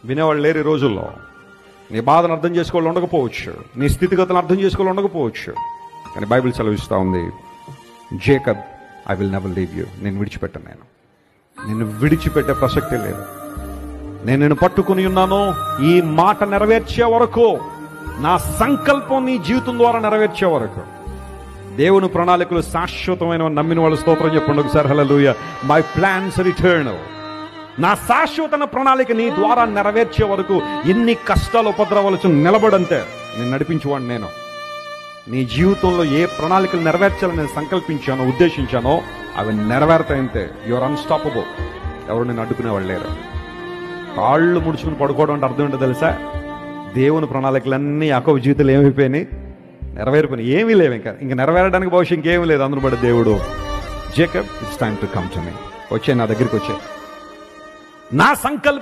వినేవాళ్ళు లేరు ఈ రోజుల్లో. నీ బాధను అర్థం చేసుకోవాలి ఉండకపోవచ్చు, నీ స్థితిగతులను అర్థం చేసుకోవాలి ఉండకపోవచ్చు, కానీ బైబిల్ సెలవిస్తూ ఉంది, Jacob, I will never leave you. నేను విడిచిపెట్టను, నిన్ను విడిచిపెట్టే ప్రసక్తే లేదు. నేను నిన్ను పట్టుకుని ఉన్నాను ఈ మాట నెరవేర్చే వరకు, నా సంకల్పం నీ జీవితం ద్వారా నెరవేర్చే వరకు. దేవుని ప్రణాళికలు శాశ్వతమైన నమ్మిన వాళ్ళు స్తోత్రం చెప్పండి ఒకసారి. Hallelujah. My plans are eternal. నా శాశ్వత ప్రణాళిక నీ ద్వారా నెరవేర్చే వరకు ఎన్ని కష్టాలు ఉపద్రవాలు నిలబడంతే నేను నడిపించేవాడిని. నేను నీ జీవితంలో ఏ ప్రణాళికలు నెరవేర్చాలని నేను సంకల్పించానో, ఉద్దేశించానో అవి నెరవేరుతాయంతే. Your unstoppable. ఎవరు నేను అడ్డుకునేవాళ్ళు లేరు. కాళ్ళు ముడుచుకుని పడుకోవడం అంటే అర్థం ఏంటో తెలుసా? దేవుని ప్రణాళికలన్నీ యాకోబు జీవితంలో ఏమైపోయినాయి? నెరవేరిపోయినాయి. ఏమీ లేవు, ఇంకా నెరవేరడానికి భవిష్యత్తు ఇంకేమీ లేదు. అందులో బట్టి దేవుడు, Jacob, it's time to come to me. వచ్చే నా దగ్గరికి వచ్చే, నా సంకల్పం